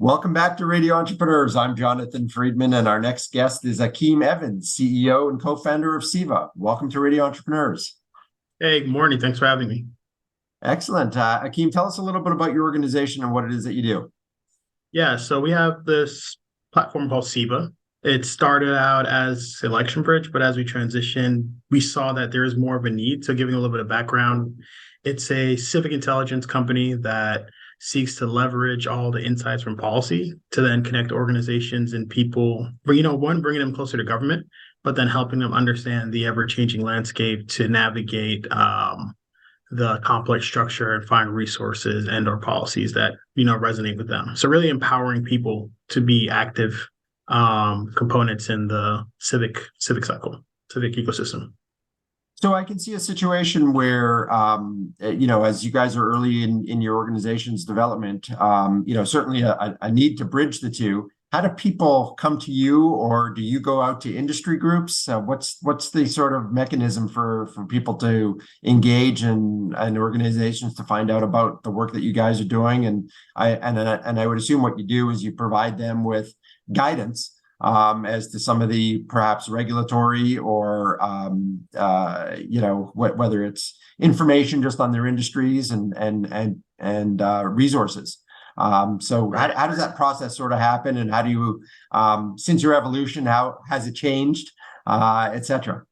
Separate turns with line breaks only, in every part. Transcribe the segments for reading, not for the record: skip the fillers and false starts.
Welcome back to Radio Entrepreneurs. I'm Jonathan Freedman, and our next guest is Ackeem Evans, CEO and co-founder of CIVA. Welcome to Radio Entrepreneurs.
Hey, good morning. Thanks for having me.
Excellent. Ackeem, tell us a little bit about your organization and what it is that you do.
Yeah, so we have this platform called CIVA. It started out as Election Bridge, but as we transitioned, we saw that there is more of a need. So giving a little bit of background, it's a civic intelligence company that seeks to leverage all the insights from policy to then connect organizations and people, one, bringing them closer to government, but then helping them understand the ever-changing landscape to navigate the complex structure and find resources and or policies that resonate with them. So really empowering people to be active components in the civic ecosystem.
So I can see a situation where, as you guys are early in your organization's development, certainly a need to bridge the two. How do people come to you, or do you go out to industry groups? What's the sort of mechanism for people to engage and organizations to find out about the work that you guys are doing? And I would assume what you do is you provide them with guidance as to some of the perhaps regulatory or whether it's information just on their industries and resources. So how does that process sort of happen, and how do you, since your evolution, how has it changed, et cetera?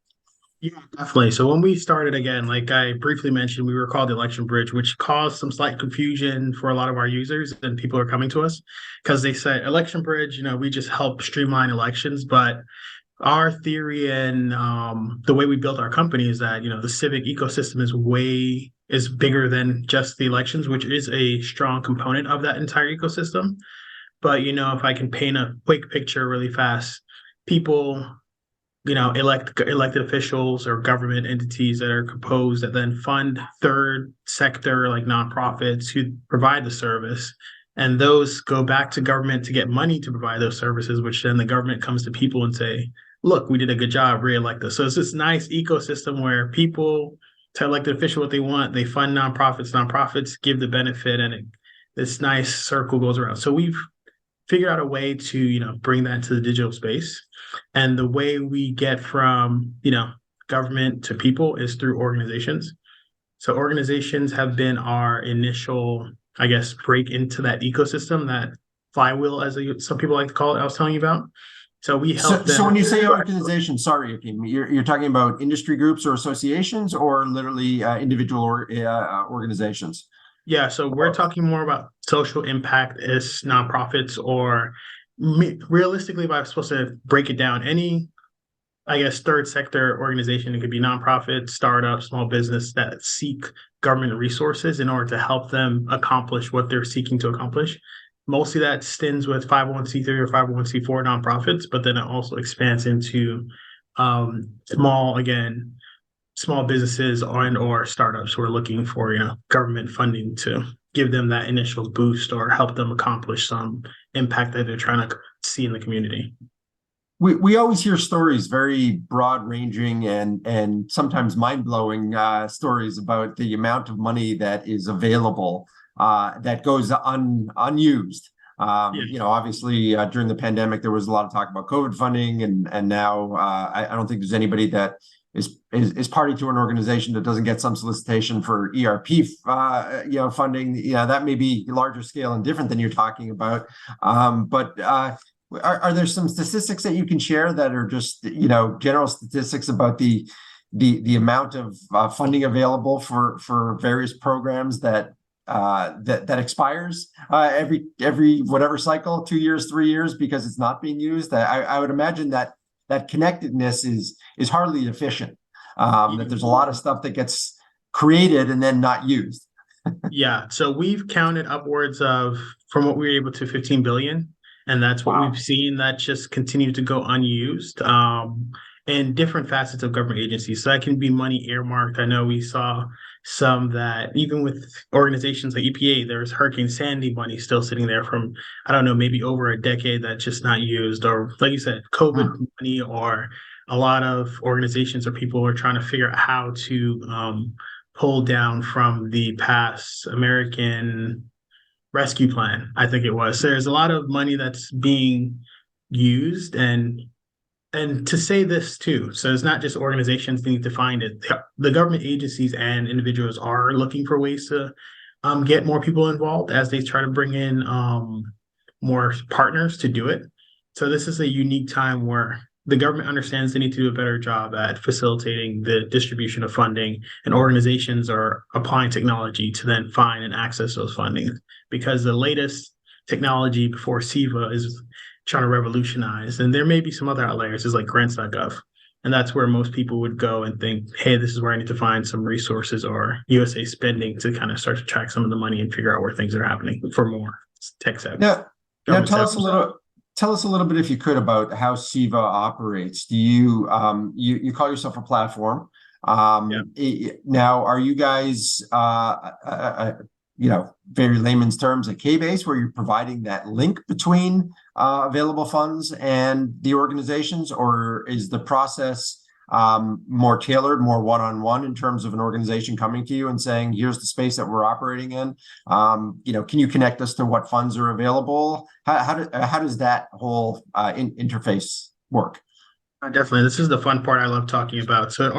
Yeah, definitely. So when we started, again, like I briefly mentioned, we were called the Election Bridge, which caused some slight confusion for a lot of our users, and people are coming to us because they say Election Bridge, we just help streamline elections. But our theory and the way we built our company is that, the civic ecosystem is bigger than just the elections, which is a strong component of that entire ecosystem. But, if I can paint a quick picture really fast, people elected officials or government entities that are composed that then fund third sector, like nonprofits who provide the service. And those go back to government to get money to provide those services, which then the government comes to people and say, look, we did a good job, re-elect us. So it's this nice ecosystem where people tell elected official what they want, they fund nonprofits give the benefit, and this nice circle goes around. So we've figure out a way to, bring that to the digital space. And the way we get from, government to people is through organizations. So organizations have been our initial, I guess, break into that ecosystem, that flywheel, as some people like to call it, I was telling you about. So we help them.
So when you say organization, sorry, Ackeem, you're talking about industry groups or associations, or literally individual organizations?
Yeah, so we're talking more about social impact as nonprofits, or realistically, if I was supposed to break it down, any, I guess, third sector organization. It could be nonprofit, startup, small business that seek government resources in order to help them accomplish what they're seeking to accomplish. Mostly that stems with 501c3 or 501c4 nonprofits, but then it also expands into small businesses or startups who are looking for, government funding to give them that initial boost or help them accomplish some impact that they're trying to see in the community.
We always hear stories, very broad ranging and sometimes mind-blowing stories about the amount of money that is available that goes unused. Obviously during the pandemic, there was a lot of talk about COVID funding, and now I don't think there's anybody that is party to an organization that doesn't get some solicitation for ERP, funding. That may be larger scale and different than you're talking about. But are there some statistics that you can share that are just, general statistics about the amount of funding available for various programs that expires every whatever cycle, 2 years, 3 years, because it's not being used? I would imagine that connectedness is hardly efficient. That there's a lot of stuff that gets created and then not used.
Yeah, so we've counted upwards of, from what we were able to, 15 billion, and that's what we've seen that just continue to go unused in different facets of government agencies. So that can be money earmarked. I know we saw some that even with organizations like EPA, there's Hurricane Sandy money still sitting there from, I don't know, maybe over a decade that's just not used, or like you said, COVID money, or a lot of organizations or people are trying to figure out how to pull down from the past American rescue plan, I think it was. So there's a lot of money that's being used, and to say this too, so it's not just organizations need to find it. The government agencies and individuals are looking for ways to get more people involved as they try to bring in more partners to do it. So this is a unique time where the government understands they need to do a better job at facilitating the distribution of funding, and organizations are applying technology to then find and access those funding, because the latest technology before CIVA is trying to revolutionize. And there may be some other outliers, is like grants.gov. And that's where most people would go and think, hey, this is where I need to find some resources, or USA spending, to kind of start to track some of the money and figure out where things are happening for more tech savvy.
Now tell us a little bit, if you could, about how CIVA operates. Do you you call yourself a platform? Now, are you guys very layman's terms, a K-base, where you're providing that link between available funds and the organizations, or is the process more tailored, more one-on-one, in terms of an organization coming to you and saying, here's the space that we're operating in? Can you connect us to what funds are available? How does that whole interface work?
Definitely. This is the fun part I love talking about. So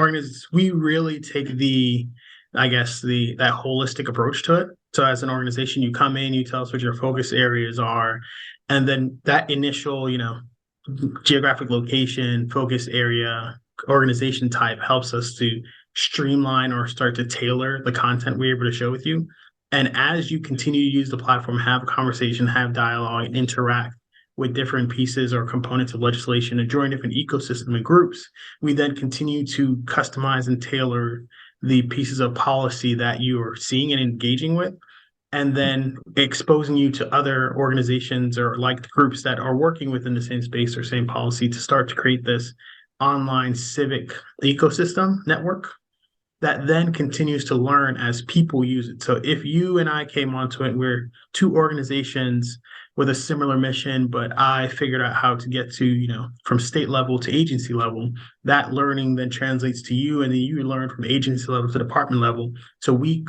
we really take that holistic approach to it. So as an organization, you come in, you tell us what your focus areas are, and then that initial, geographic location, focus area, organization type helps us to streamline or start to tailor the content we're able to show with you. And as you continue to use the platform, have a conversation, have dialogue, interact with different pieces or components of legislation and join different ecosystem and groups, we then continue to customize and tailor the pieces of policy that you are seeing and engaging with, and then exposing you to other organizations or like groups that are working within the same space or same policy, to start to create this online civic ecosystem network that then continues to learn as people use it. So if you and I came onto it, we're two organizations with a similar mission, but I figured out how to get to, from state level to agency level, that learning then translates to you, and then you learn from agency level to department level. So we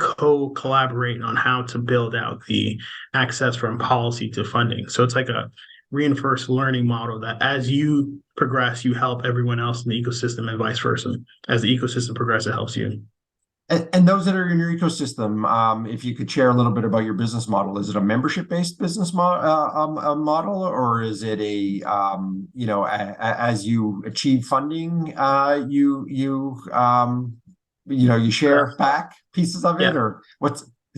collaborate on how to build out the access from policy to funding. So it's like a reinforced learning model that as you progress, you help everyone else in the ecosystem, and vice versa. As the ecosystem progresses, it helps you.
And those that are in your ecosystem, if you could share a little bit about your business model. Is it a membership-based business model, or is it as you achieve funding, you share back pieces of it, or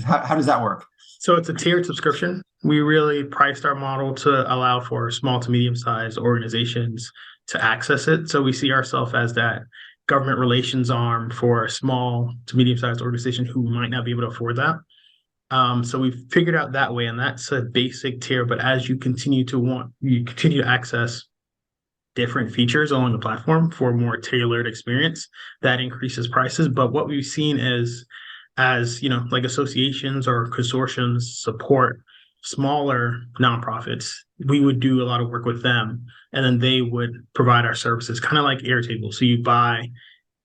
how does that work?
So it's a tiered subscription. We really priced our model to allow for small to medium-sized organizations to access it. So we see ourselves as that government relations arm for a small to medium-sized organization who might not be able to afford that. So we've figured out that way, and that's a basic tier. But as you continue to access different features along the platform for more tailored experience, that increases prices. But what we've seen is, as like associations or consortiums support smaller nonprofits, we would do a lot of work with them, and then they would provide our services, kind of like Airtable. So you buy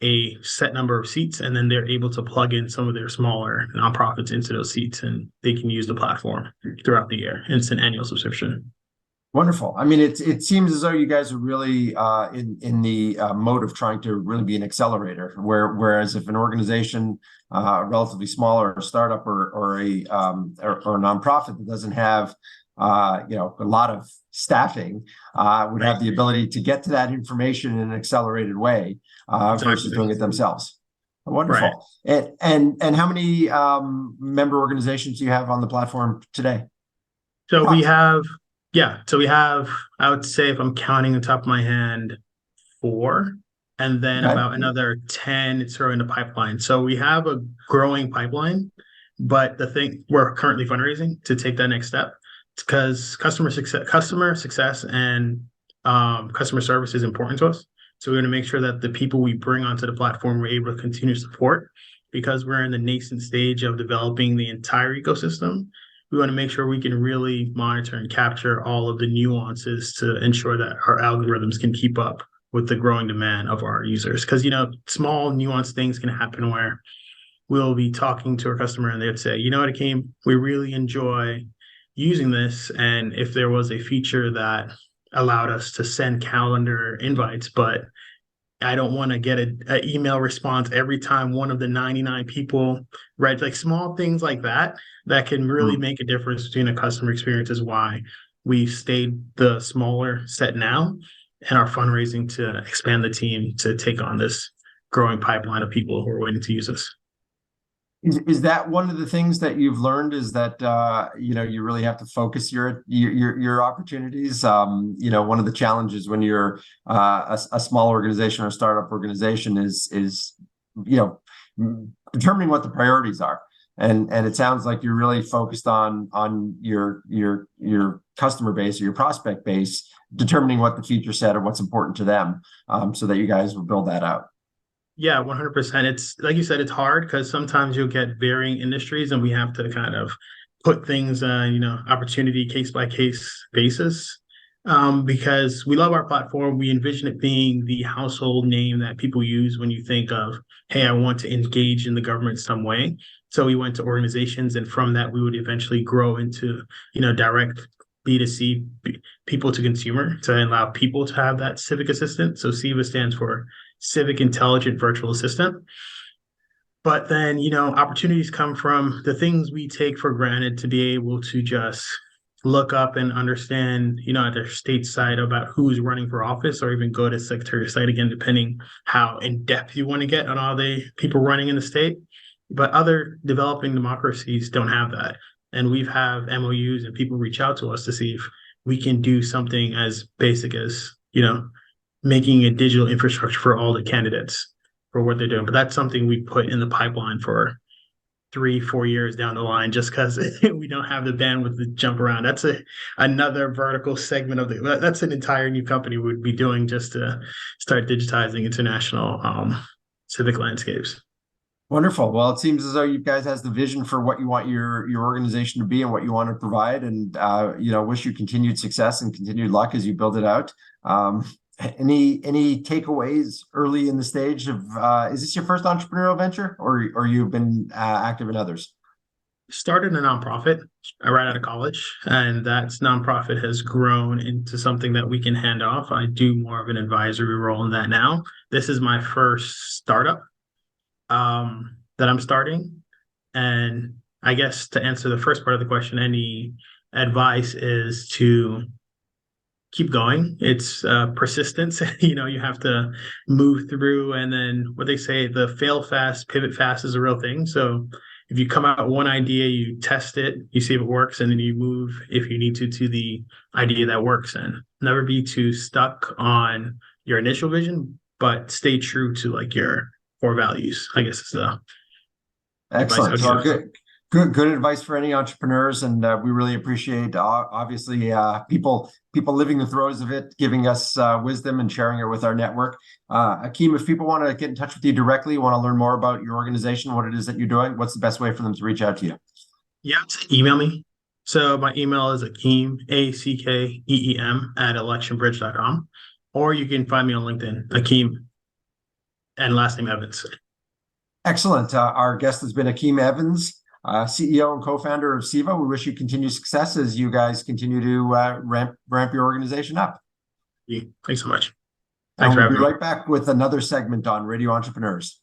a set number of seats, and then they're able to plug in some of their smaller nonprofits into those seats, and they can use the platform throughout the year. And it's an annual subscription.
Wonderful. I mean, it seems as though you guys are really in the mode of trying to really be an accelerator. Whereas if an organization, relatively small, or a startup, or a nonprofit that doesn't have a lot of staffing, would have the ability to get to that information in an accelerated way versus doing it themselves. Wonderful. Right. And how many member organizations do you have on the platform today?
So we have. Yeah, so we have, I would say, if I'm counting on top of my hand, 4, and then about another 10 it's in the pipeline. So we have a growing pipeline, but the thing, we're currently fundraising to take that next step, because customer success and customer service is important to us. So we want to make sure that the people we bring onto the platform we're able to continue to support, because we're in the nascent stage of developing the entire ecosystem. We want to make sure we can really monitor and capture all of the nuances to ensure that our algorithms can keep up with the growing demand of our users. Because, small nuanced things can happen where we'll be talking to our customer and they'd say, Ackeem, we really enjoy using this, and if there was a feature that allowed us to send calendar invites, but I don't want to get an email response every time one of the 99 people read, like small things like that, that can really make a difference between a customer experience, is why we stayed the smaller set now and are fundraising to expand the team to take on this growing pipeline of people who are waiting to use us.
Is that one of the things that you've learned, is that you really have to focus your opportunities? One of the challenges when you're a small organization or a startup organization is determining what the priorities are. And it sounds like you're really focused on your customer base or your prospect base, determining what the feature set or what's important to them, so that you guys will build that out.
Yeah, 100%. It's like you said, it's hard because sometimes you'll get varying industries and we have to kind of put things, opportunity case by case basis. Because we love our platform. We envision it being the household name that people use when you think of, hey, I want to engage in the government some way. So we went to organizations, and from that, we would eventually grow into, direct B2C, people to consumer, to allow people to have that civic assistant. So CIVA stands for Civic Intelligent Virtual Assistant. But then, opportunities come from the things we take for granted, to be able to just look up and understand, at their state site about who's running for office, or even go to Secretary of State, again, depending how in depth you want to get on all the people running in the state. But other developing democracies don't have that. And we've have MOUs and people reach out to us to see if we can do something as basic as, making a digital infrastructure for all the candidates for what they're doing. But that's something we put in the pipeline for 3-4 years down the line, just because we don't have the bandwidth to jump around. That's another vertical segment of that's an entire new company we would be doing just to start digitizing international civic landscapes.
Wonderful. Well, it seems as though you guys has the vision for what you want your organization to be and what you want to provide, and wish you continued success and continued luck as you build it out. Any takeaways early in the stage of is this your first entrepreneurial venture, or you've been active in others?
Started a nonprofit right out of college, and that nonprofit has grown into something that we can hand off. I do more of an advisory role in that now. This is my first startup that I'm starting. And I guess to answer the first part of the question, any advice is to keep going. It's persistence. You have to move through, and then what they say, the fail fast, pivot fast is a real thing. So if you come out with one idea, you test it, you see if it works, and then you move, if you need to the idea that works. And never be too stuck on your initial vision, but stay true to like your core values, I guess is the
Excellent. So good advice for any entrepreneurs, and we really appreciate obviously people living the throes of it, giving us wisdom and sharing it with our network. Ackeem, if people want to get in touch with you directly, want to learn more about your organization, what it is that you're doing, what's the best way for them to reach out to you?
Yeah, email me. So my email is Ackeem, ACKEEM @electionbridge.com, or you can find me on LinkedIn, Ackeem, and last name Evans.
Excellent. Our guest has been Ackeem Evans, CEO and co-founder of CIVA. We wish you continued success as you guys continue to ramp your organization up.
Thanks so much.
And we'll be right back with another segment on Radio Entrepreneurs.